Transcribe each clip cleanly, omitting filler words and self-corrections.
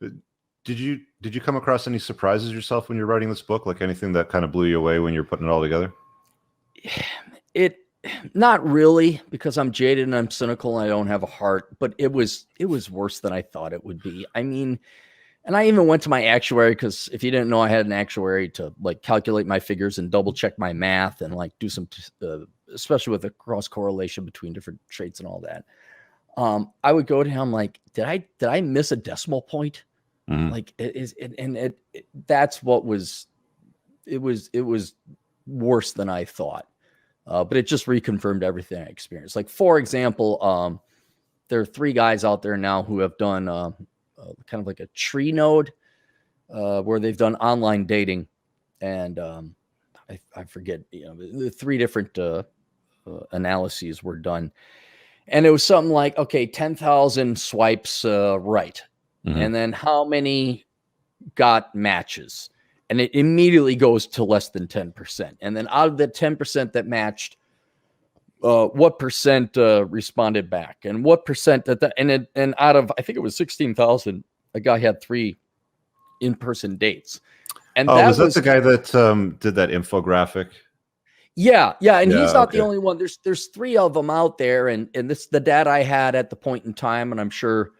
Did you come across any surprises yourself when you're writing this book? Like anything that kind of blew you away when you're putting it all together? It not really, because I'm jaded and I'm cynical and I don't have a heart, but it was worse than I thought it would be. I mean, and I even went to my actuary, because if you didn't know, I had an actuary to like calculate my figures and double check my math and like do some, especially with the cross correlation between different traits and all that. I would go to him like, did I miss a decimal point? Mhm. Like that's what was, it was worse than I thought. But it just reconfirmed everything I experienced. Like, for example, there are 3 guys out there now who have done kind of like a tree node where they've done online dating. And I forget, the 3 different analyses were done. And it was something like, okay, 10,000 swipes right. Mhm. And then how many got matches? And it immediately goes to less than 10%. And then out of the 10% that matched, what percent responded back, and what percent and out of, I think it was 16,000, a guy had 3 in-person dates. And was that the guy that did that infographic? Yeah. And he's not okay. the only one. There's 3 of them out there. And this, the data I had at the point in time, and I'm sure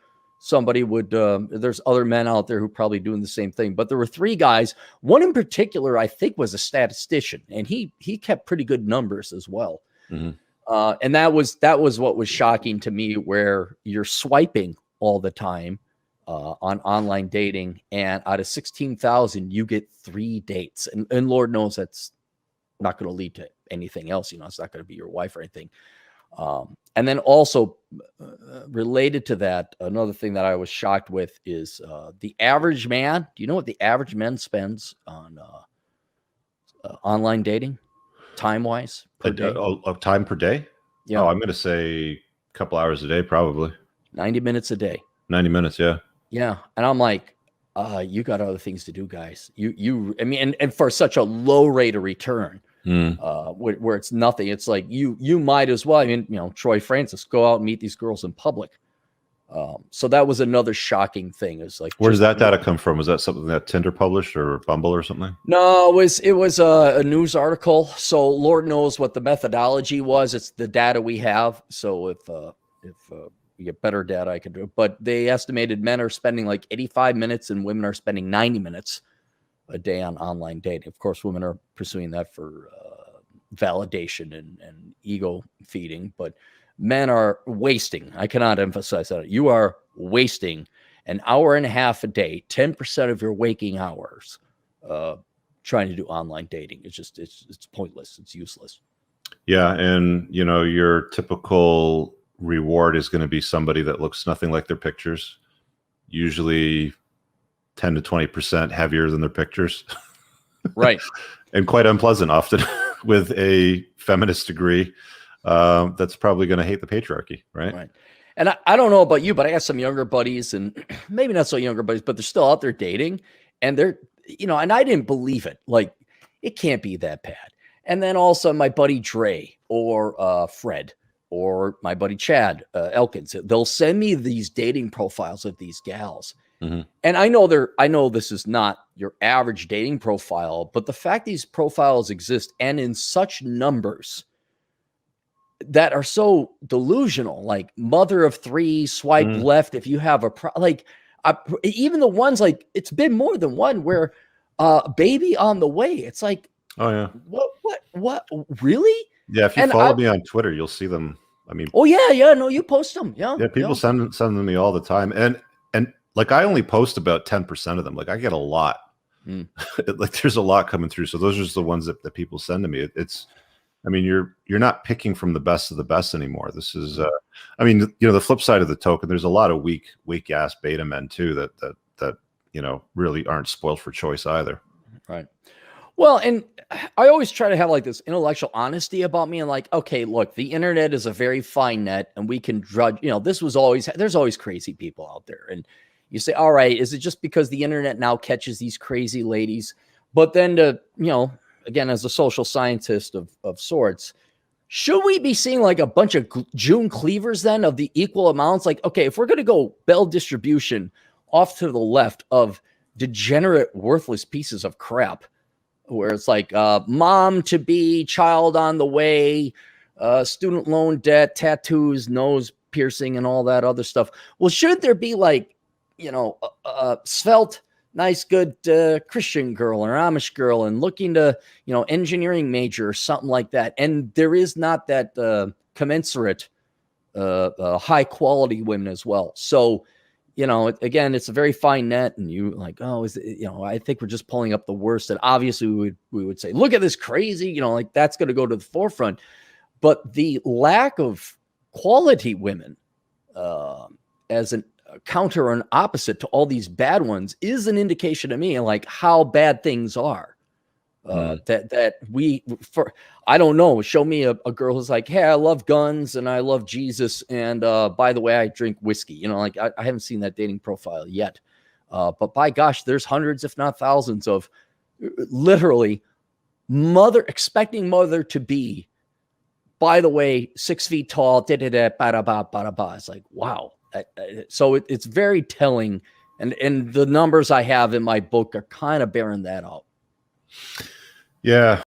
somebody would, there's other men out there who probably doing the same thing, but there were 3 guys. One in particular, I think, was a statistician, and he kept pretty good numbers as well. Mm-hmm. And that was what was shocking to me, where you're swiping all the time on online dating, and out of 16,000, you get 3 dates, and Lord knows that's not going to lead to anything else. It's not going to be your wife or anything. And then also related to that, another thing that I was shocked with is the average man. Do you know what the average man spends on online dating, time-wise, per day? Time per day? Yeah. Oh, I'm going to say a couple hours a day, probably. 90 minutes a day. 90 minutes, yeah. Yeah. And I'm like, you got other things to do, guys. I mean, and for such a low rate of return, where it's nothing, it's like you might as well, I mean, Troy Francis, go out and meet these girls in public. So that was another shocking thing. Is like, where does that data come from? Was that something that Tinder published or Bumble or something? No, it was a news article. So Lord knows what the methodology was. It's the data we have. So if we get better data, I can do it. But they estimated men are spending like 85 minutes and women are spending 90 minutes a day on online dating. Of course, women are pursuing that for validation and ego feeding, but men are wasting. I cannot emphasize that. You are wasting an hour and a half a day, 10% of your waking hours, trying to do online dating. It's pointless. It's useless. Yeah. And, your typical reward is going to be somebody that looks nothing like their pictures, usually 10 to 20% heavier than their pictures. Right. And quite unpleasant often with a feminist degree. That's probably going to hate the patriarchy. Right. And I don't know about you, but I got some younger buddies, and maybe not so younger buddies, but they're still out there dating, and they're, and I didn't believe it. Like, it can't be that bad. And then also my buddy Dre or Fred or my buddy Chad Elkins, they'll send me these dating profiles of these gals. Mm-hmm. And I know this is not your average dating profile, but the fact these profiles exist and in such numbers that are so delusional, like mother of 3, swipe left if you have even the ones like, it's been more than one where baby on the way. It's like, oh yeah, what really? Yeah, if you follow me on Twitter, you'll see them. I mean, oh yeah, no, you post them. Yeah, people send them to me all the time, and like I only post about 10% of them. Like I get a lot. Like there's a lot coming through. So those are just the ones that people send to me. I mean, you're not picking from the best of the best anymore. This is, I mean, the flip side of the token. There's a lot of weak ass beta men too that really aren't spoiled for choice either. Right. Well, and I always try to have like this intellectual honesty about me, and like, okay, look, the internet is a very fine net, and we can judge. There's always crazy people out there, and you say, all right, is it just because the internet now catches these crazy ladies? But then again, as a social scientist of sorts, should we be seeing like a bunch of June cleavers then of the equal amounts? Like, okay, if we're going to go Bell distribution, off to the left of degenerate, worthless pieces of crap, where it's like mom to be, child on the way, student loan debt, tattoos, nose piercing, and all that other stuff. Well, should there be like, svelte, nice, good Christian girl or Amish girl and looking to, engineering major or something like that? And there is not that commensurate high quality women as well. So, again, it's a very fine net, and you like, oh, is it, I think we're just pulling up the worst. And obviously we would say, look at this crazy, like that's going to go to the forefront. But the lack of quality women as a counter or an opposite to all these bad ones is an indication to me like how bad things are. I don't know, show me a girl who's like, hey, I love guns and I love Jesus, and by the way, I drink whiskey. Like I haven't seen that dating profile yet, but by gosh, there's hundreds, if not thousands, of literally expecting mother to be, by the way, 6 feet tall, it's like, wow. So it's very telling, and the numbers I have in my book are kind of bearing that out. Yeah,